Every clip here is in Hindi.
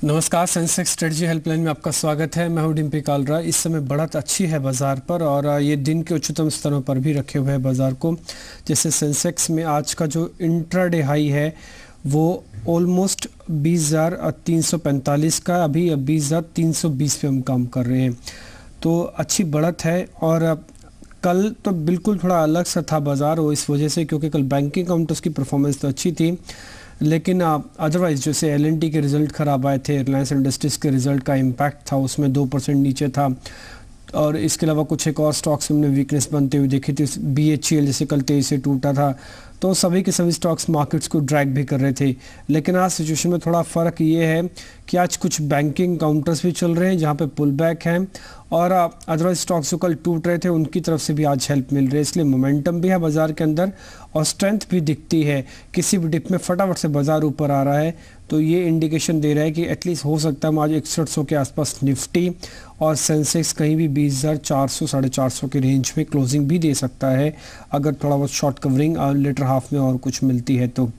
नमस्कार, सेंसेक्स स्ट्रेटजी हेल्पलाइन में आपका स्वागत है। मैं हूं डिम्पी कालरा। इस समय बढ़त अच्छी है बाजार पर और ये दिन के उच्चतम स्तरों पर भी रखे हुए है बाजार को। जैसे सेंसेक्स में आज का जो इंट्राडे हाई है वो ऑलमोस्ट 20,345 का, अभी 20,320 पे हम काम कर रहे हैं, तो अच्छी बढ़त है। और कल तो बिल्कुल थोड़ा अलग सा था बाजार, वो इस वजह से क्योंकि कल बैंकिंग काउंटर्स की परफॉर्मेंस तो अच्छी थी, लेकिन अदरवाइज जैसे एल&टी के रिज़ल्ट ख़राब आए थे, रिलायंस इंडस्ट्रीज़ के रिज़ल्ट का इम्पैक्ट था, उसमें 2% नीचे था। और इसके अलावा कुछ एक और स्टॉक्स हमने वीकनेस बनते हुए देखी थी। BHEL जैसे कल तेज़ी से टूटा था, तो सभी के सभी स्टॉक्स मार्केट्स को ड्रैग भी कर रहे थे। लेकिन आज सिचुएशन में थोड़ा फ़र्क ये है कि आज कुछ बैंकिंग काउंटर्स भी चल रहे हैं जहाँ पे पुल बैक है, और अदरवाइज स्टॉक्स जो कल टूट रहे थे उनकी तरफ से भी आज हेल्प मिल रही है। इसलिए मोमेंटम भी है बाज़ार के अंदर और स्ट्रेंथ भी दिखती है। किसी भी डिप में फटाफट से बाज़ार ऊपर आ रहा है, तो ये इंडिकेशन दे रहा है कि एटलीस्ट हो सकता है आज 6100 के आसपास निफ्टी और सेंसेक्स कहीं भी 20,400 450 के रेंज में क्लोजिंग भी दे सकता है, अगर थोड़ा बहुत शॉर्ट कवरिंग लेटर हाफ में और कुछ मिलती है तो।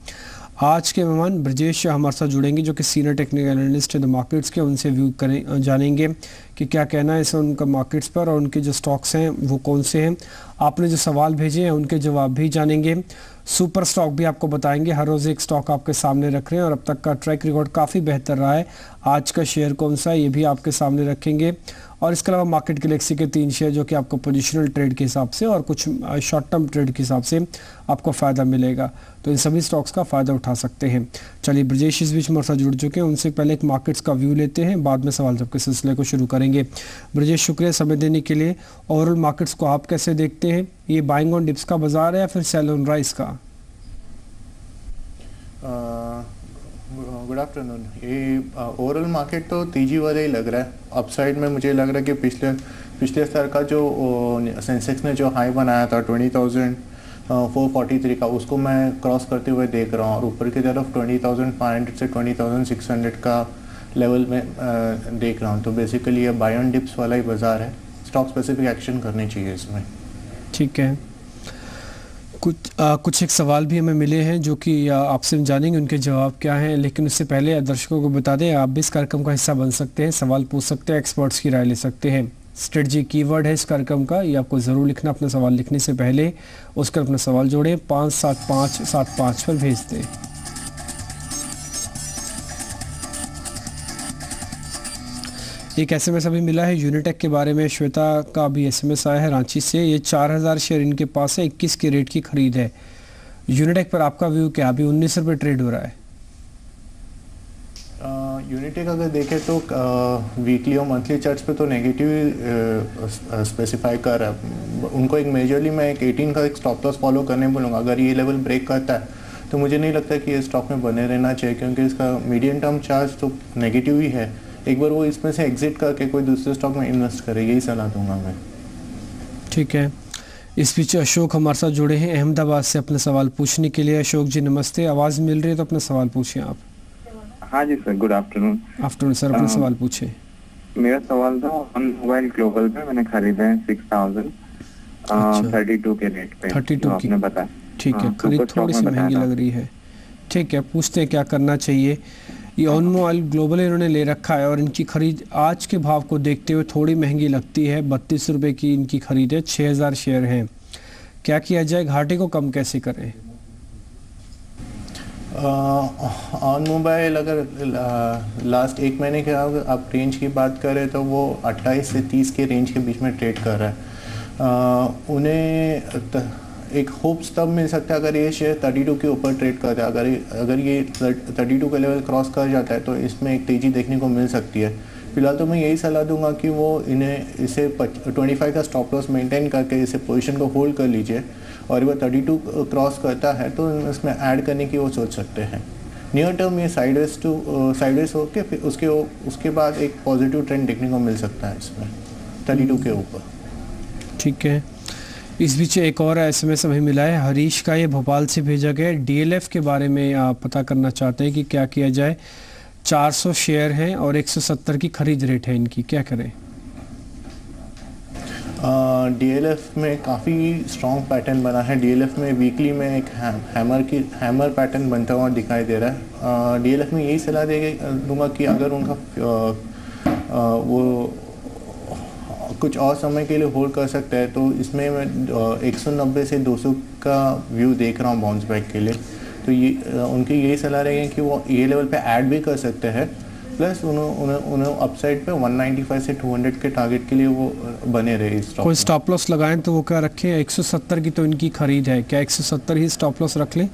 आज के मेहमान ब्रजेश हमारे साथ जुड़ेंगे जो कि सीनियर टेक्निकल एनालिस्ट है द मार्केट्स के। उनसे व्यू करें, जानेंगे कि क्या कहना है इस उनका मार्केट्स पर और उनके जो स्टॉक्स हैं वो कौन से हैं। आपने जो सवाल भेजे हैं उनके जवाब भी जानेंगे। सुपर स्टॉक भी आपको बताएंगे, हर रोज़ एक स्टॉक आपके सामने रख रहे हैं और अब तक का ट्रैक रिकॉर्ड काफ़ी बेहतर रहा है। आज का शेयर कौन सा है ये भी आपके सामने रखेंगे। और इसके अलावा मार्केट गैलेक्सी के 3 शेयर जो कि आपको पोजिशनल ट्रेड के हिसाब से और कुछ शॉर्ट टर्म ट्रेड के हिसाब से आपको फ़ायदा मिलेगा, तो इन सभी स्टॉक्स का फ़ायदा उठा सकते हैं। चलिए, ब्रजेश इस बीच हमारे साथ जुड़ चुके हैं, उनसे पहले एक मार्केट्स का व्यू लेते हैं, बाद में सवाल जवाब के सिलसिले को शुरू करेंगे। ब्रजेश, शुक्रिया समय देने के लिए। ओवरऑल मार्केट्स को आप कैसे देखते हैं? ये बाइंग ऑन डिप्स का बाजार है या फिर सेल ऑन राइज का? Good afternoon. ये ओवरऑल मार्केट तो तेजी वाला ही लग रहा है। अपसाइड में मुझे लग रहा है कि पिछले स्तर का जो सेंसेक्स ने जो हाई बनाया था 20,443 का, उसको मैं क्रॉस करते हुए देख रहा हूँ और ऊपर की तरफ 20,500 से 20,600 का लेवल में देख रहा हूँ। तो बेसिकली ये बाय ऑन डिप्स वाला ही बाजार है। स्टॉक स्पेसिफिक एक्शन करनी चाहिए इसमें। ठीक है। कुछ एक सवाल भी हमें मिले हैं जो कि आपसे हम जानेंगे उनके जवाब क्या हैं, लेकिन उससे पहले दर्शकों को बता दें आप भी इस कार्यक्रम का हिस्सा बन सकते हैं, सवाल पूछ सकते हैं, एक्सपर्ट्स की राय ले सकते हैं। स्ट्रेटजी कीवर्ड है इस कार्यक्रम का, ये आपको ज़रूर लिखना अपना सवाल लिखने से पहले, उसकर अपना सवाल जोड़ें 57575 पर भेज दें। एक SMS अभी मिला है यूनिटेक के बारे में, श्वेता का भी SMS आया है रांची से। ये 4000 शेयर इनके पास है, 21 के रेट की खरीद है। यूनिटेक पर आपका व्यू क्या? अभी 19 रुपये ट्रेड हो रहा है। यूनिटेक अगर देखें तो वीकली और मंथली चार्ट्स पे तो नेगेटिव स्पेसिफाई कर रहा है। उनको एक मेजरली मैं एक 18 का एक स्टॉप लॉस फॉलो करने बोलूँगा। अगर ये लेवल ब्रेक करता है तो मुझे नहीं लगता कि ये स्टॉक में बने रहना चाहिए, क्योंकि इसका मीडियम टर्म चार्ज तो नेगेटिव ही है। एक बार वो इसमें से एग्जिट करके कोई दूसरे स्टॉक में इन्वेस्ट करे, यही सलाह दूंगा मैं। ठीक है। इस बीच अशोक हमारे साथ जुड़े हैं अहमदाबाद से अपने सवाल पूछने के लिए। अशोक जी नमस्ते, आवाज़ मिल रही है तो अपना सवाल पूछिए आप। हाँ जी sir, good afternoon. Afternoon sir, अपना सवाल पूछिए। मेरा सवाल था ऑन मोबाइल ग्लोबल पे मैंने खरीदा है 6,032 के रेट पे। 32 की आपने बताया। ठीक है, खरीद थोड़ी सी महंगी लग रही है। ठीक है, पूछते हैं क्या करना चाहिए। ये ऑन मोबाइल ग्लोबल इन्होंने ले रखा है और इनकी खरीद आज के भाव को देखते हुए थोड़ी महंगी लगती है। 32 रुपये की इनकी खरीद है, 6000 शेयर हैं। क्या किया जाए, घाटे को कम कैसे करें? ऑन मोबाइल अगर लास्ट 1 महीने के आप रेंज की बात करें तो वो 28 से 30 के रेंज के बीच में ट्रेड कर रहा है। उन्हें एक होप्स तब मिल सकता है अगर ये शेयर 32 के ऊपर ट्रेड करता है। अगर ये 32 का लेवल क्रॉस कर जाता है तो इसमें एक तेज़ी देखने को मिल सकती है। फिलहाल तो मैं यही सलाह दूंगा कि वो इसे 25 का स्टॉप लॉस मेंटेन करके इसे पोजीशन को होल्ड कर लीजिए, और वो 32 क्रॉस करता है तो इसमें ऐड करने की वो सोच सकते हैं। नियर टर्म ये साइडवेज होकर फिर उसके बाद एक पॉजिटिव ट्रेंड देखने को मिल सकता है इसमें 32 के ऊपर। ठीक है। इस बीच एक और SMS हमें मिला है हरीश का, ये भोपाल से भेजा गया। DLF के बारे में आप पता करना चाहते हैं कि क्या किया जाए। 400 शेयर हैं और 170 की खरीद रेट है इनकी, क्या करें? डीएलएफ में काफ़ी स्ट्रॉन्ग पैटर्न बना है। डीएलएफ में वीकली में एक हैमर पैटर्न बनता हुआ दिखाई दे रहा है। डीएलएफ में यही सलाह दूंगा कि अगर उनका वो कुछ और समय के लिए होल्ड कर सकता है तो इसमें मैं 190 से 200 का व्यू देख रहा हूँ बाउंस बैक के लिए। तो ये उनकी यही सलाह रहेगी कि वो ये लेवल पे ऐड भी कर सकते हैं, प्लस उन्हें अपसाइड पे 195 से 200 के टारगेट के लिए वो बने रहे। कोई स्टॉप लॉस लगाएं तो वो क्या रखें? 170 की तो इनकी खरीद है, क्या 170 ही स्टॉप लॉस रख लें?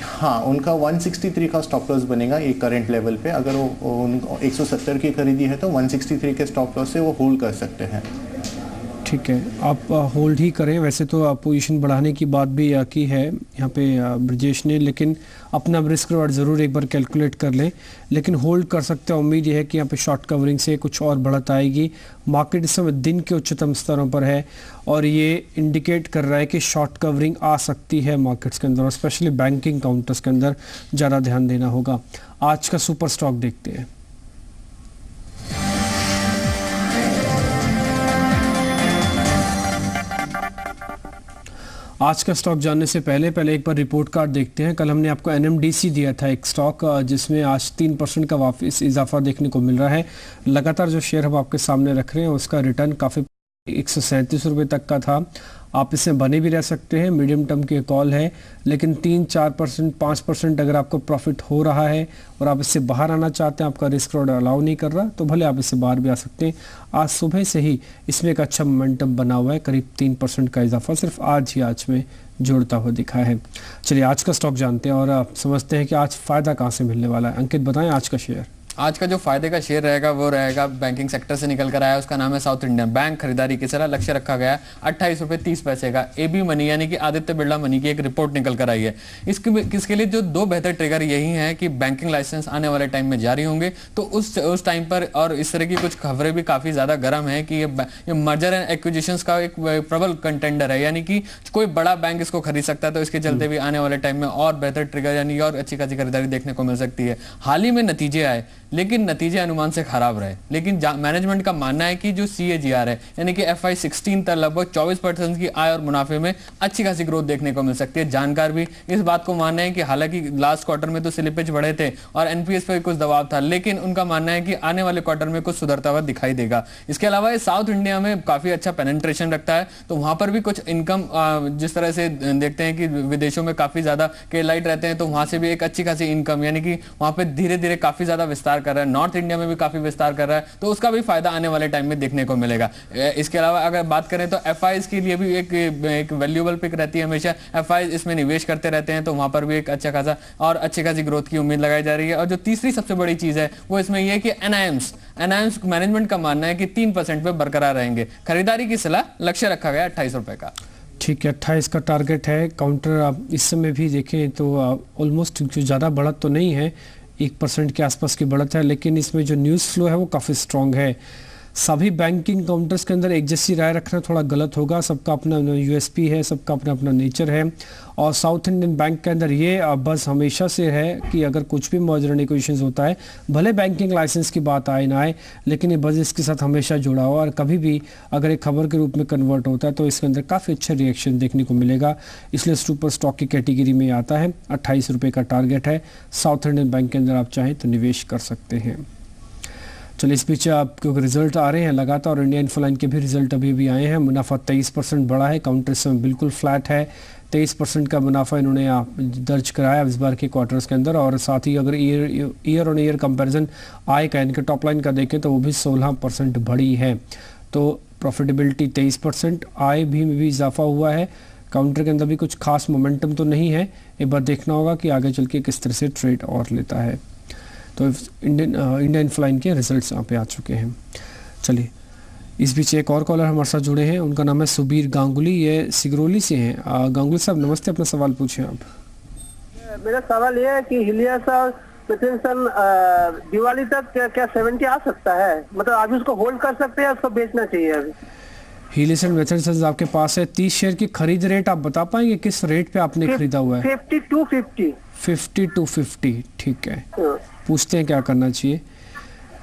हाँ, उनका 163 का स्टॉप लॉस बनेगा एक करंट लेवल पे। अगर वो 170 की खरीदी है तो 163 के स्टॉप लॉस से वो होल्ड कर सकते हैं। ठीक है, आप होल्ड ही करें। वैसे तो आप पोजीशन बढ़ाने की बात भी की है यहाँ पे ब्रजेश ने, लेकिन अपना रिस्क रिवार्ड ज़रूर एक बार कैलकुलेट कर लें। लेकिन होल्ड कर सकते हैं। उम्मीद यह है कि यहाँ पे शॉर्ट कवरिंग से कुछ और बढ़त आएगी। मार्केट इस समय दिन के उच्चतम स्तरों पर है और ये इंडिकेट कर रहा है कि शॉर्ट कवरिंग आ सकती है मार्केट्स के अंदर, और स्पेशली बैंकिंग काउंटर्स के अंदर ज़्यादा ध्यान देना होगा। आज का सुपर स्टॉक देखते हैं। आज का स्टॉक जानने से पहले एक बार रिपोर्ट कार्ड देखते हैं। कल हमने आपको NMDC दिया था, एक स्टॉक जिसमें आज 3% का वापस इजाफा देखने को मिल रहा है। लगातार जो शेयर हम आपके सामने रख रहे हैं उसका रिटर्न काफ़ी 137 रुपये तक का था। आप इसमें बने भी रह सकते हैं, मीडियम टर्म की कॉल है, लेकिन 3-4% 5% अगर आपको प्रॉफिट हो रहा है और आप इससे बाहर आना चाहते हैं, आपका रिस्क रोड अलाउ नहीं कर रहा, तो भले आप इससे बाहर भी आ सकते हैं। आज सुबह से ही इसमें एक अच्छा मोमेंटम बना हुआ है, करीब 3% का इजाफा सिर्फ आज में जोड़ता हुआ दिखा है। चलिए आज का स्टॉक जानते हैं और आप समझते हैं कि आज फ़ायदा कहाँ से मिलने वाला है। अंकित बताएं आज का शेयर। आज का जो फायदे का शेयर रहेगा वो रहेगा बैंकिंग सेक्टर से निकल कर आया, उसका नाम है साउथ इंडियन बैंक। खरीदारी की सलाह, लक्ष्य रखा गया 28 रुपये 30 पैसे का। AB मनी यानी कि आदित्य बिरला मनी की एक रिपोर्ट निकल कर आई है। इसके लिए जो दो बेहतर ट्रिगर यही हैं कि बैंकिंग लाइसेंस आने वाले टाइम में जारी होंगे, तो उस टाइम पर, और इस तरह की कुछ खबरें भी काफी ज्यादा गर्म है कि ये मर्जर एंड एक्विजिशंस का एक प्रबल कंटेंडर है, यानी कि कोई बड़ा बैंक इसको खरीद सकता है। तो इसके चलते भी आने वाले टाइम में और बेहतर ट्रिगर यानी और अच्छी खासी खरीदारी देखने को मिल सकती है। हाल ही में नतीजे आए, लेकिन नतीजे अनुमान से खराब रहे। लेकिन मैनेजमेंट का मानना है कि जो CAGR है यानी कि FY16 तक लगभग 24% की आय और मुनाफे में अच्छी खासी ग्रोथ देखने को मिल सकती है। जानकार भी इस बात को मानना है कि हालांकि लास्ट क्वार्टर में तो स्लिपेज बढ़े थे और NPS पर कुछ दबाव था, लेकिन उनका मानना है कि आने वाले क्वार्टर में कुछ सुधरता हुआ दिखाई देगा। इसके अलावा ये साउथ इंडिया में काफी अच्छा पेनिट्रेशन रखता है, तो वहां पर भी कुछ इनकम जिस तरह से देखते हैं कि विदेशों में काफी ज्यादा केलाइट रहते हैं, तो वहां से भी एक अच्छी खासी इनकम यानी कि वहां पे धीरे धीरे काफी ज्यादा विस्तार कर रहा है। नॉर्थ इंडिया में भी काफी विस्तार कर रहा है, तो उसका भी फायदा आने वाले टाइम में देखने को मिलेगा। इसके अलावा अगर बात करें तो FIs के लिए भी एक वैल्यूएबल पिक रहती है हमेशा। FIs इसमें निवेश करते रहते हैं, तो वहां पर भी एक अच्छा खासा और अच्छी खासी ग्रोथ की उम्मीद लगाई जा रही है। और जो तीसरी सबसे बड़ी चीज है वो इसमें यह है कि NIMs मैनेजमेंट का मानना है कि 3% पे बरकरार रहेंगे। खरीदारी की सलाह, लक्ष्य रखा गया 28 रुपए का। ठीक है, 28 का टारगेट है। काउंटर आप इस समय भी देखें तो ऑलमोस्ट ज़्यादा बढ़त तो नहीं है, 1% के आसपास की बढ़त है, लेकिन इसमें जो न्यूज़ फ्लो है वो काफ़ी स्ट्रॉन्ग है। सभी बैंकिंग काउंटर्स के अंदर एक जैसी राय रखना थोड़ा गलत होगा। सबका अपना USP है, सबका अपना अपना नेचर है। और साउथ इंडियन बैंक के अंदर ये बस हमेशा से है कि अगर कुछ भी मर्जर नेगोशिएशंस होता है, भले बैंकिंग लाइसेंस की बात आए ना आए, लेकिन ये बस इसके साथ हमेशा जुड़ा हुआ, और कभी भी अगर एक खबर के रूप में कन्वर्ट होता है तो इसके अंदर काफ़ी अच्छा रिएक्शन देखने को मिलेगा। इसलिए सुपर स्टॉक की कैटेगरी में आता है। 28 रुपये का टारगेट है। साउथ इंडियन बैंक के अंदर आप चाहें तो निवेश कर सकते हैं। चलिए, इस बीच आपके रिजल्ट आ रहे हैं लगातार, और इंडिया इन्फोलाइन के भी रिजल्ट अभी आए हैं। मुनाफा 23% बढ़ा है, काउंटर इस समय बिल्कुल फ्लैट है। 23% का मुनाफा इन्होंने दर्ज कराया इस बार के क्वार्टर्स के अंदर, और साथ ही अगर ईयर ऑन ईयर कंपैरिजन आय का, इनके टॉप लाइन का देखें तो वो भी 16% बढ़ी है। तो प्रॉफिटेबिलिटी 23%, आय भी में भी इजाफा हुआ है। काउंटर के अंदर भी कुछ खास मोमेंटम तो नहीं है। एक बार देखना होगा कि आगे चल के किस तरह से ट्रेड और लेता है। तो इंडिया इन्फोलाइन के रिजल्ट्स यहाँ पे आ चुके हैं। चलिए, इस बीच एक और कॉलर हमारे साथ जुड़े हैं, उनका नाम है सुबीर गांगुली, ये सिगरौली से हैं। गांगुली साहब नमस्ते, अपना सवाल पूछें आप। मेरा सवाल ये है कि हिलियस और पेट्रोसन दिवाली तक क्या 70 आ सकता है? मतलब आप उसको होल्ड कर सकते हैं, उसको बेचना चाहिए अभी? हिलियस एंड मेथनसन आपके पास है। 30 शेयर की खरीद रेट आप बता पाएंगे, किस रेट पे आपने खरीदा हुआ है? 50 to 50। 50 to 50, ठीक है। पूछते हैं क्या करना चाहिए।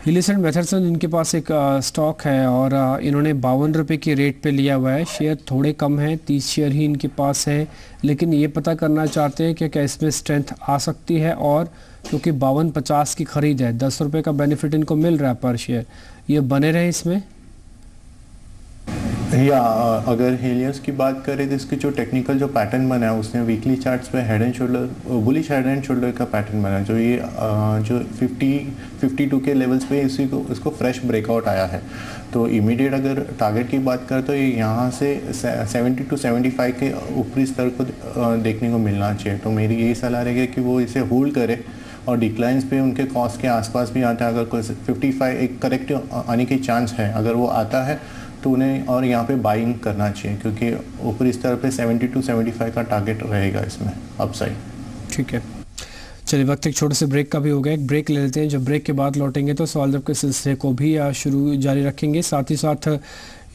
हिलिस एंड मैथरसन इनके पास एक स्टॉक है और इन्होंने 52 रुपये की रेट पे लिया हुआ है। शेयर थोड़े कम हैं, 30 शेयर ही इनके पास हैं, लेकिन ये पता करना चाहते हैं कि क्या इसमें स्ट्रेंथ आ सकती है। और क्योंकि 52.50 की खरीद है, 10 रुपये का बेनिफिट इनको मिल रहा है पर शेयर, ये बने रहे इसमें। या अगर हेलियस की बात करें तो इसकी जो टेक्निकल जो पैटर्न बना है उसने वीकली चार्ट्स पे head and shoulder, bullish head and shoulder का पैटर्न बना है, जो ये जो 52 के लेवल्स पे इसको फ्रेश ब्रेकआउट आया है। तो इमीडिएट अगर टारगेट की बात करें तो ये यहाँ से 70 to 75 के ऊपरी स्तर को देखने को मिलना चाहिए। तो मेरी यही सलाह रहेगी कि वो इसे होल्ड करे और डिक्लाइंस पे उनके कॉस्ट के आसपास भी आता है। अगर कोई 55 एक करेक्ट आने की चांस है, अगर वो आता है तो उन्हें और यहाँ पे बाइंग करना चाहिए, क्योंकि ऊपरी स्तर पे 70 to 75 का टारगेट रहेगा इसमें अपसाइड। ठीक है, चलिए वक्त एक छोटे से ब्रेक का भी हो गया, एक ब्रेक ले लेते हैं। जब ब्रेक के बाद लौटेंगे तो सवाल जवाब के सिलसिले को भी शुरू जारी रखेंगे। साथ ही साथ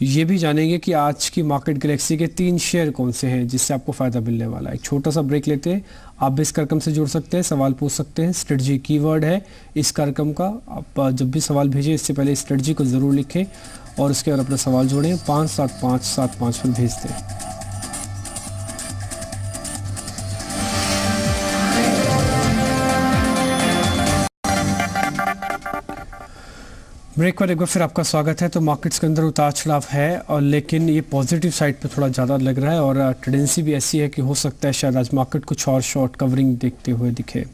ये भी जानेंगे कि आज की मार्केट गैलेक्सी के 3 शेयर कौन से हैं जिससे आपको फ़ायदा मिलने वाला है। एक छोटा सा ब्रेक लेते हैं। आप भी इस कार्यक्रम से जुड़ सकते हैं, सवाल पूछ सकते हैं। स्ट्रेटजी कीवर्ड है इस कार्यक्रम का। आप जब भी सवाल भेजें इससे पहले स्ट्रेटजी को ज़रूर लिखें और उसके बाद अपना सवाल जोड़ें, 57575 पर भेज दें। ब्रेक पर एक बार फिर आपका स्वागत है। तो मार्केट्स के अंदर उतार चढ़ाव है और लेकिन ये पॉजिटिव साइड पे थोड़ा ज़्यादा लग रहा है और टेंडेंसी भी ऐसी है कि हो सकता है शायद आज मार्केट कुछ और शॉर्ट कवरिंग देखते हुए दिखे।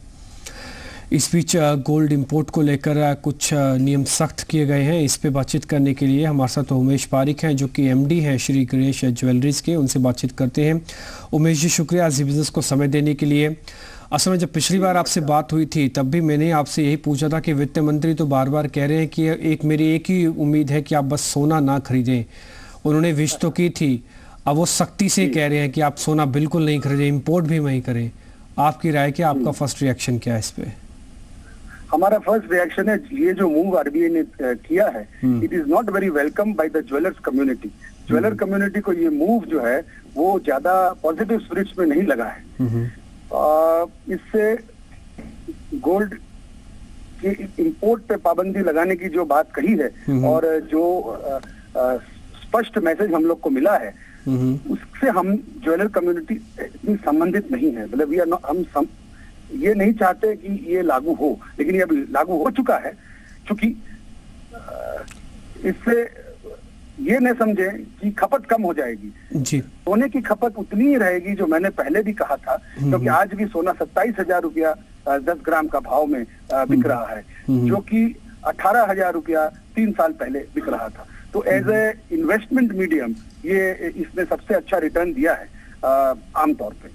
इस बीच गोल्ड इंपोर्ट को लेकर कुछ नियम सख्त किए गए हैं। इस पे बातचीत करने के लिए हमारे साथ उमेश पारिक हैं जो कि एमडी हैं श्री गणेश ज्वेलरीज के। उनसे बातचीत करते हैं। उमेश जी, शुक्रिया आज बिजनेस को समय देने के लिए। असल में जब पिछली बार आपसे बात हुई थी तब भी मैंने आपसे यही पूछा था कि वित्त मंत्री तो बार बार कह रहे हैं कि मेरी एक ही उम्मीद है कि आप बस सोना ना खरीदें। उन्होंने विश तो की थी, अब वो सख्ती से कह रहे हैं कि आप सोना बिल्कुल नहीं खरीदें, इंपोर्ट भी वहीं करें। आपकी राय क्या, आपका फर्स्ट रिएक्शन क्या है इस पे? हमारा फर्स्ट रिएक्शन है ये जो मूव आरबीआई ने किया है, it is not very welcome by the jewellers community. Jeweller community को ये मूव जो है वो ज्यादा पॉजिटिव स्पिरिट्स में नहीं लगा है। इससे गोल्ड की इंपोर्ट पे पाबंदी लगाने की जो बात कही है और जो स्पष्ट मैसेज हम लोग को मिला है उससे हम ज्वेलर कम्युनिटी इतनी संबंधित नहीं है। मतलब ये नहीं चाहते कि ये लागू हो, लेकिन ये अब लागू हो चुका है। क्योंकि इससे ये न समझे कि खपत कम हो जाएगी जी। सोने की खपत उतनी ही रहेगी जो मैंने पहले भी कहा था, क्योंकि आज भी सोना 27,000 रुपया 10 ग्राम का भाव में बिक रहा है, जो कि 18,000 रुपया 3 साल पहले बिक रहा था। तो एज ए इन्वेस्टमेंट मीडियम ये इसने सबसे अच्छा रिटर्न दिया है आमतौर पे।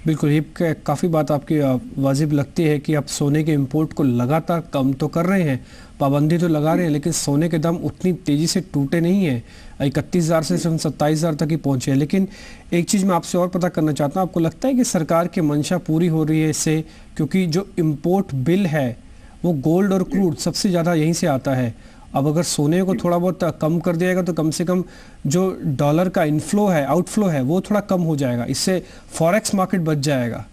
बिल्कुल, ये काफ़ी बात आपकी वाजिब लगती है कि आप सोने के इंपोर्ट को लगातार कम तो कर रहे हैं, पाबंदी तो लगा रहे हैं, लेकिन सोने के दाम उतनी तेज़ी से टूटे नहीं हैं। 31,000 से सिर्फ 27,000 तक ही पहुँचे हैं। लेकिन एक चीज़ मैं आपसे और पता करना चाहता हूँ, आपको लगता है कि सरकार की मंशा पूरी हो रही है इससे? क्योंकि जो इम्पोर्ट बिल है वो गोल्ड और क्रूड सबसे ज़्यादा यहीं से आता है। अब अगर सोने को थोड़ा बहुत कम कर दिया जाएगा तो कम से कम जो डॉलर का इनफ्लो है, आउटफ्लो है, वो थोड़ा कम हो जाएगा। इससे फॉरेक्स मार्केट बच जाएगा।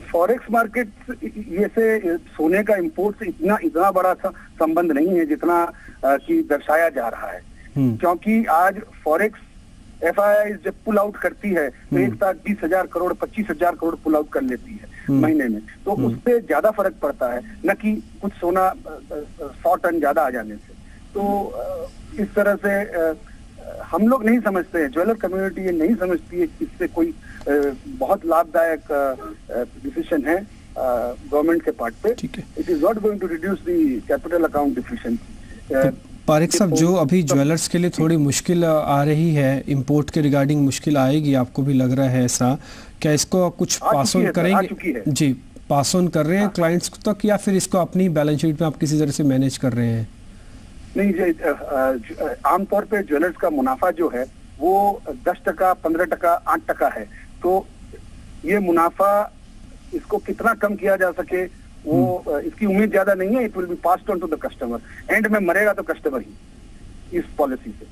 फॉरेक्स मार्केट ये से सोने का इंपोर्ट से इतना बड़ा संबंध नहीं है जितना कि दर्शाया जा रहा है। क्योंकि आज फॉरेक्स एफआईआई जब पुल आउट करती है तो एक साथ 20,000 करोड़ 25,000 करोड़ पुल आउट कर लेती है महीने में, तो उससे ज्यादा फर्क पड़ता है, न कि कुछ सोना 100 टन ज्यादा आ जाने से। तो इस तरह से हम लोग नहीं समझते हैं, ज्वेलर कम्युनिटी ये नहीं समझती है कि इससे कोई बहुत लाभदायक डिसीजन है गवर्नमेंट के पार्ट पे। It is not going to reduce the capital account deficiency. Parikh साहब, जो अभी ज्वेलर्स के लिए थोड़ी मुश्किल आ रही है, इंपोर्ट के रिगार्डिंग मुश्किल आएगी, आपको भी लग रहा है ऐसा? क्या इसको कुछ पास ऑन करेंगे? जी, पास ऑन कर रहे हैं क्लाइंट्स तक या फिर इसको अपनी बैलेंस शीट में आप किसी तरह से मैनेज कर रहे हैं? नहीं, आमतौर पे ज्वेलर्स का मुनाफा जो है वो 10%, 15%, 8% है। तो ये मुनाफा इसको कितना कम किया जा सके वो इसकी उम्मीद ज्यादा नहीं है। It will be passed on to the customer. End में मरेगा तो कस्टमर ही इस पॉलिसी से।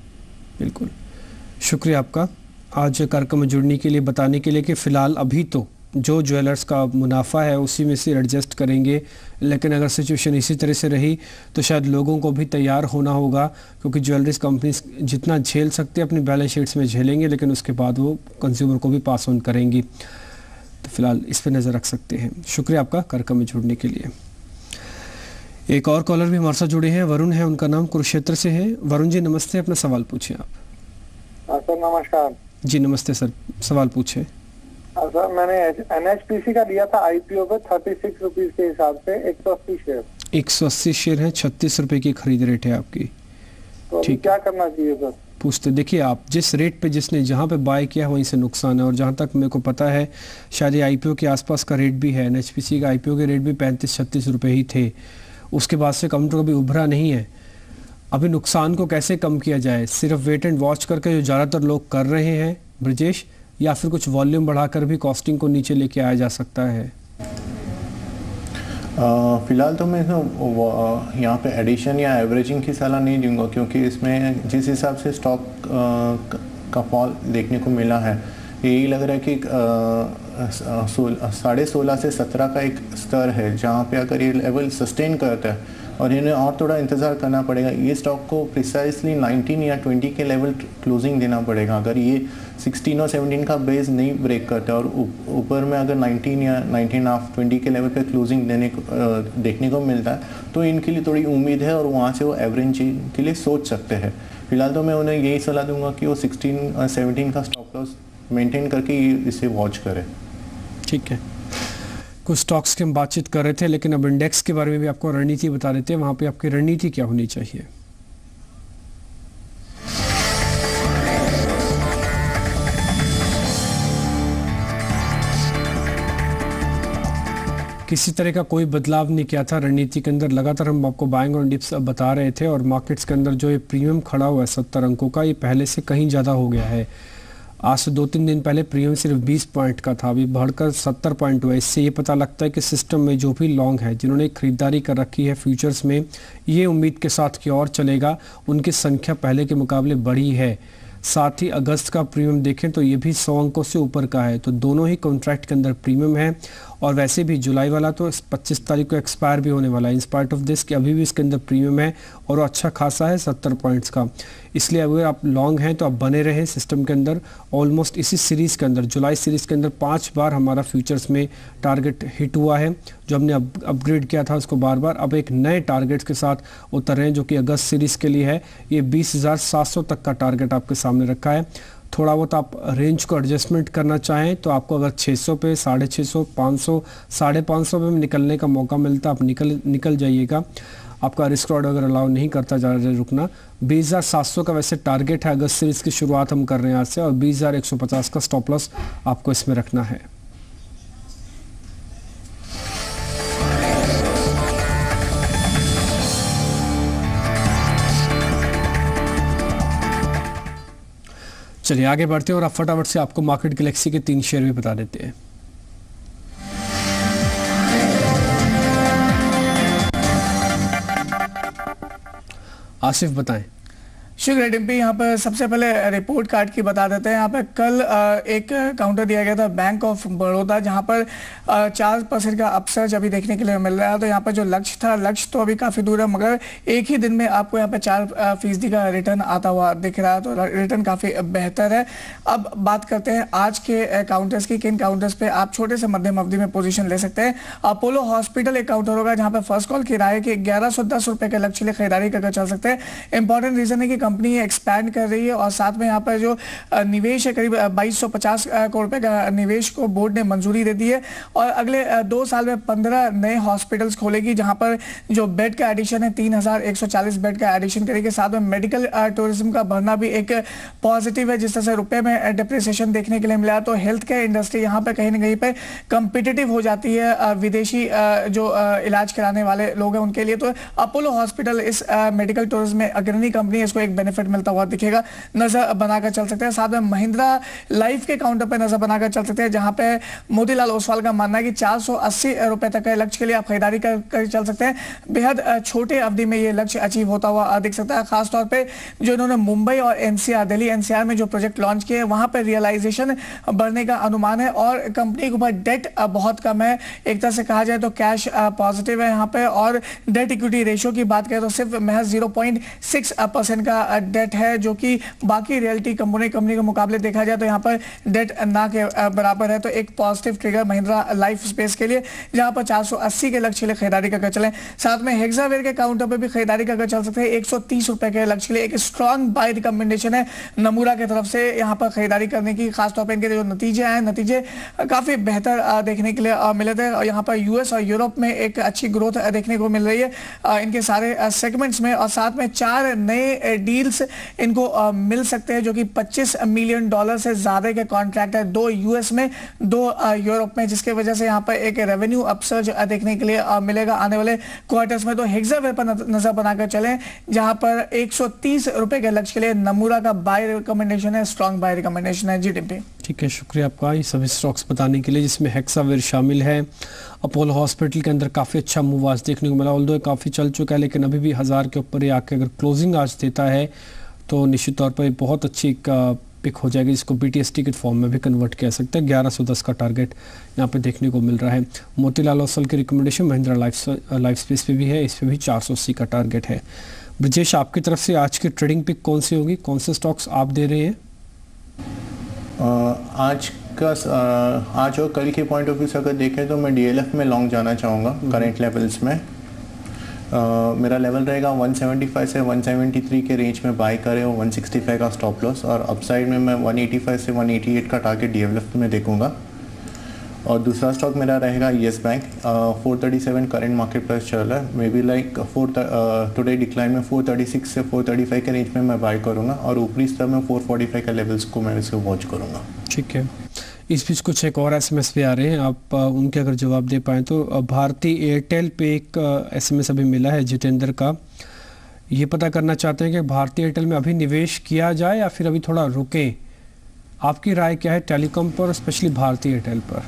बिल्कुल, शुक्रिया आपका आज कार्यक्रम में जुड़ने के लिए, बताने के लिए कि फिलहाल अभी तो जो ज्वेलर्स का मुनाफा है उसी में से एडजस्ट करेंगे। लेकिन अगर सिचुएशन इसी तरह से रही तो शायद लोगों को भी तैयार होना होगा, क्योंकि ज्वेलरीज कंपनीज जितना झेल सकते हैं अपनी बैलेंस शीट्स में झेलेंगे, लेकिन उसके बाद वो कंज्यूमर को भी पास ऑन करेंगी। तो फिलहाल इस पर नज़र रख सकते हैं। शुक्रिया आपका कार्यक्रम में जुड़ने के लिए। एक और कॉलर भी हमारे साथ जुड़े हैं, वरुण है उनका नाम, कुरुक्षेत्र से है। वरुण जी नमस्ते, अपना सवाल पूछिए आप। सर नमस्कार। जी नमस्ते सर, सवाल पूछे। सर मैंने NHPC का दिया था IPO पे 36 रुपीज के हिसाब से 180 शेयर। 180 शेयर है, 36 रुपए की खरीद रेट है आपकी। तो ठीक, क्या करना चाहिए सर? पूछते देखिए, आप जिस रेट पे जिसने जहाँ पे बाय किया वहीं से नुकसान है। और जहाँ तक मेरे को पता है शायद ये IPO के आसपास का रेट भी है। NHPC का IPO के रेट भी 35-36 रुपए ही थे। उसके बाद से काउंटर कभी उभरा नहीं है। अभी नुकसान को कैसे कम किया जाए? सिर्फ वेट एंड वॉच करके जो ज़्यादातर लोग कर रहे हैं ब्रजेश, या फिर कुछ वॉल्यूम बढ़ाकर भी कॉस्टिंग को नीचे लेके आया जा सकता है? फ़िलहाल तो मैं यहाँ पे एडिशन या एवरेजिंग की सलाह नहीं दूंगा, क्योंकि इसमें जिस हिसाब से स्टॉक का फॉल देखने को मिला है, यही लग रहा है कि 16.5 से 17 का एक स्तर है, जहाँ पे अगर ये लेवल सस्टेन करता है और इन्हें और थोड़ा इंतज़ार करना पड़ेगा। ये स्टॉक को प्रिसाइसली 19 या 20 के लेवल क्लोजिंग देना पड़ेगा। अगर ये 16 और 17 का बेस नहीं ब्रेक करता और ऊपर में अगर 19 या 19.5 20 के लेवल पे क्लोजिंग देखने को मिलता है तो इनके लिए थोड़ी उम्मीद है और वहाँ से वो एवरेज के लिए सोच सकते हैं। फिलहाल तो मैं उन्हें यही सलाह दूंगा कि वो 16 और 17 का स्टॉप लॉस मेंटेन करके इसे वॉच करें। ठीक है, कुछ स्टॉक्स की हम बातचीत कर रहे थे, लेकिन अब इंडेक्स के बारे में भी आपको रणनीति बता देते हैं। वहाँ पे आपकी रणनीति क्या होनी चाहिए? किसी तरह का कोई बदलाव नहीं किया था रणनीति के अंदर। लगातार हम आपको बाइंग और डिप्स बता रहे थे, और मार्केट्स के अंदर जो ये प्रीमियम खड़ा हुआ है 70 अंकों का, ये पहले से कहीं ज़्यादा हो गया है। आज से 2-3 दिन पहले प्रीमियम सिर्फ 20 पॉइंट का था, अभी बढ़कर 70 पॉइंट हुआ। इससे ये पता लगता है कि सिस्टम में जो भी लॉन्ग है, जिन्होंने खरीदारी कर रखी है फ्यूचर्स में, ये उम्मीद के साथ कि और चलेगा, उनकी संख्या पहले के मुकाबले बढ़ी है। साथ ही अगस्त का प्रीमियम देखें तो ये भी 100 अंकों से ऊपर का है। तो दोनों ही कॉन्ट्रैक्ट के अंदर प्रीमियम है। और वैसे भी जुलाई वाला तो 25 तारीख को एक्सपायर भी होने वाला है। इन स्पाइट ऑफ दिस कि अभी भी इसके अंदर प्रीमियम है और अच्छा खासा है 70 पॉइंट्स का। इसलिए अगर आप लॉन्ग हैं तो आप बने रहें सिस्टम के अंदर। ऑलमोस्ट इसी सीरीज़ के अंदर, जुलाई सीरीज़ के अंदर 5 बार हमारा फ्यूचर्स में टारगेट हिट हुआ है। जो हमने अपग्रेड किया था उसको बार बार अब एक नए टारगेट्स के साथ उतर रहे हैं, जो कि अगस्त सीरीज़ के लिए है। ये 20,700 तक का टारगेट आपके सामने रखा है। थोड़ा बहुत आप रेंज को एडजस्टमेंट करना चाहें तो आपको अगर 600 पे, 650, 500, 550 पे निकलने का मौका मिलता आप निकल जाइएगा। आपका रिस्क रॉड अगर अलाउ नहीं करता जा रहा रुकना। 20,700 का वैसे टारगेट है, अगस्त सीरीज़ की शुरुआत हम कर रहे हैं आज से, और 20,150 का स्टॉप लॉस आपको इसमें रखना है। चलिए आगे बढ़ते हैं और आप फटाफट से आपको मार्केट गैलेक्सी के 3 शेयर भी बता देते हैं। आसिफ बताएं। शुक्रिया डिम्पी। यहाँ पर सबसे पहले रिपोर्ट कार्ड की बता देते हैं। यहाँ पर कल एक काउंटर दिया गया था बैंक ऑफ बड़ौदा, जहाँ पर 4% का अपसर्ज अभी देखने के लिए मिल रहा है। तो यहाँ पर जो लक्ष्य था, लक्ष्य तो अभी काफ़ी दूर है, मगर एक ही दिन में आपको यहाँ पर 4% का रिटर्न आता हुआ दिख रहा है। तो रिटर्न काफ़ी बेहतर है। अब बात करते हैं आज के काउंटर्स की, किन काउंटर्स पर आप छोटे से मध्यम अवधि में पोजिशन ले सकते हैं। अपोलो हॉस्पिटल एक काउंटर होगा जहाँ पर फर्स्ट कॉल किराए के 1110 रुपये के लक्ष्य लिए खरीदारी करके चल सकते हैं। इंपॉर्टेंट रीजन है कि कंपनी एक्सपैंड कर रही है और साथ में यहाँ पर जो निवेश है करीब 2250 करोड़ रुपए का निवेश को बोर्ड ने मंजूरी दे दी है। और अगले 2 साल में 15 नए हॉस्पिटल्स खोलेगी, जहां पर जो बेड का एडिशन है 3140 बेड का एडिशन करेगी। साथ में मेडिकल टूरिज्म का बढ़ना भी एक पॉजिटिव है। जिस तरह से रुपए में डिप्रिसिएशन देखने के लिए मिला, तो हेल्थ केयर इंडस्ट्री यहाँ पे कहीं ना कहीं पे कंपिटिटिव हो जाती है विदेशी जो इलाज कराने वाले लोग हैं उनके लिए। तो अपोलो हॉस्पिटल इस मेडिकल टूरिज्म में अग्रणी कंपनी है, इसको एक एक बेनिफिट मिलता हुआ दिखेगा, नजर बनाकर चल सकते हैं। साथ में महिंद्रा लाइफ के काउंटर पर नजर बनाकर चल सकते हैं, जहां पे मोतीलाल ओसवाल का मानना है कि 480 रुपए तक के लक्ष्य के लिए आप खरीदारी कर चल सकते हैं। बेहद छोटे अवधि में ये लक्ष्य अचीव होता हुआ दिख सकता है। खासतौर पे जो इन्होंने मुंबई और एनसीआर, दिल्ली एनसीआर में जो प्रोजेक्ट लॉन्च किए, वहां पर रियलाइजेशन बढ़ने का अनुमान है और कंपनी के ऊपर डेट बहुत कम है। एक तरह से कहा जाए तो कैश पॉजिटिव है यहाँ पे, और डेट इक्विटी रेशियो की बात करें तो सिर्फ महज 0.6% का डेट है, जो कि बाकी रियल्टी कंपनी के मुकाबले देखा जाए तो यहाँ पर डेट ना के बराबर है। तो एक positive trigger Mahindra life space के लिए, जहां पर 480 के लक्ष्य के लिए खरीदारी करके चले। साथ में हेक्सावेयर के काउंटर पर भी खरीदारी करके चल सकते हैं। 130 रुपए के लक्ष्य के लिए एक स्ट्रॉन्ग बाय रिकमेंडेशन है नमूरा की तरफ से यहाँ पर खरीदारी करने की। खासतौर पर इनके जो नतीजे आए, नतीजे काफी बेहतर देखने के लिए मिले थे। और यहाँ पर यूएस और यूरोप में एक अच्छी ग्रोथ देखने को मिल रही है इनके सारे सेगमेंट्स में। और साथ में 4 नए डील्स इनको मिल सकते हैं, जो कि $25 मिलियन से ज्यादा के कॉन्ट्रैक्ट है, 2 यूएस में, 2 यूरोप में, जिसके वजह से यहाँ पर एक रेवेन्यू अपसर्ज देखने के लिए मिलेगा आने वाले क्वार्टर्स में। तो हेक्सावेयर पर नजर बनाकर चलें, जहां पर 130 रुपए के लक्ष्य के लिए नमूरा का बाय रिकमेंडेशन है, स्ट्रॉन्ग बाय रिकमेंडेशन है। जी टिम्पी। ठीक है, शुक्रिया आपका ये सभी स्टॉक्स बताने के लिए, जिसमें हेक्सावेयर शामिल है। अपोलो हॉस्पिटल के अंदर काफ़ी अच्छा मूव आज देखने को मिला, ऑल्दो काफ़ी चल चुका है, लेकिन अभी भी 1000 के ऊपर ही आके अगर क्लोजिंग आज देता है तो निश्चित तौर पर बहुत अच्छी एक पिक हो जाएगी, जिसको BTS टिकट फॉर्म में भी कन्वर्ट किया सकते हैं। 1110 का टारगेट यहाँ पे देखने को मिल रहा है। मोतीलाल ओसवाल की रिकमेंडेशन महिंद्रा लाइफ स्पेस पे भी है, इस पे भी 480 का टारगेट है। ब्रजेश, आपकी तरफ से आज की ट्रेडिंग पिक कौन सी होगी, कौन से स्टॉक्स आप दे रहे हैं? आज और कल के पॉइंट ऑफ व्यू से अगर देखें तो मैं DLF में लॉन्ग जाना चाहूँगा करेंट लेवल्स में। मेरा लेवल रहेगा 175 से 173 के रेंज में बाय करें और 165 का स्टॉप लॉस, और अपसाइड में मैं 185 से 188 का टारगेट DLF में देखूंगा। और दूसरा स्टॉक मेरा रहेगा yes bank. 437 current market price चल रहा है, may be like today decline में 436 से 435 के रेंज में मैं बाय करूंगा, और ऊपरी स्तर में 445 के लेवल्स को मैं इसे वॉच करूंगा। ठीक है, इस बीच कुछ एक और SMS भी आ रहे हैं, आप उनके अगर जवाब दे पाएँ तो। भारती एयरटेल पे एक SMS अभी मिला है जितेंद्र का, ये पता करना चाहते हैं कि भारती एयरटेल में अभी निवेश किया जाए या फिर अभी थोड़ा रुके। आपकी राय क्या है टेलीकॉम पर, स्पेशली भारती एयरटेल पर?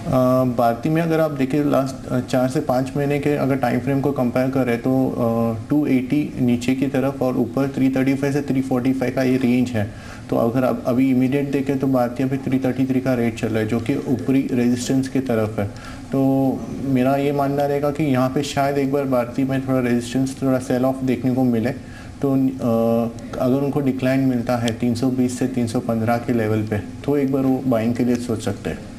भारती में अगर आप देखें लास्ट 4 से 5 महीने के अगर टाइम फ्रेम को कंपेयर करें तो 280 नीचे की तरफ और ऊपर 335 से 345 का ये रेंज है। तो अगर आप अभी इमीडिएट देखें तो भारती अभी 333 का रेट चल रहा है, जो कि ऊपरी रेजिस्टेंस की तरफ है। तो मेरा ये मानना रहेगा कि यहाँ पे शायद एक बार भारती में थोड़ा रेजिस्टेंस, थोड़ा सेल ऑफ देखने को मिले, तो अगर उनको डिक्लाइन मिलता है 320 से 315 के लेवल पे, तो एक बार वो बाइंग के लिए सोच सकते हैं।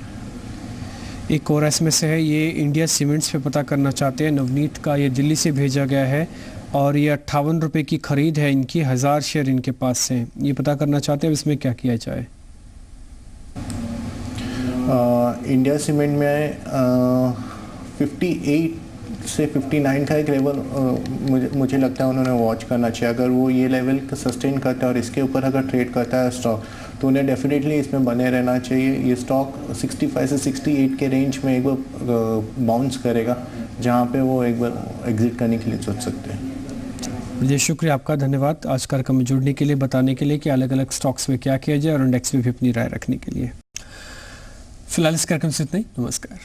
एक और SMS है, ये इंडिया सीमेंट्स पे पता करना चाहते हैं, नवनीत का, ये दिल्ली से भेजा गया है और ये 58 रुपये की खरीद है इनकी, 1000 शेयर इनके पास से। ये पता करना चाहते हैं इसमें क्या किया जाए। इंडिया सीमेंट में 58 से 59 का एक लेवल मुझे लगता है उन्होंने वॉच करना चाहिए। अगर वो ये लेवल सस्टेन करता है और इसके ऊपर अगर ट्रेड करता है स्टॉक, तो उन्हें डेफिनेटली इसमें बने रहना चाहिए। ये स्टॉक 65 से 68 के रेंज में एक बार बाउंस करेगा, जहाँ पे वो एक बार एग्जिट करने के लिए सोच सकते हैं। जी शुक्रिया आपका, धन्यवाद आज कार्यक्रम में जुड़ने के लिए, बताने के लिए कि अलग अलग स्टॉक्स में क्या किया जाए और इंडेक्स में भी अपनी राय रखने के लिए। फिलहाल इस कार्यक्रम से इतना ही, नमस्कार।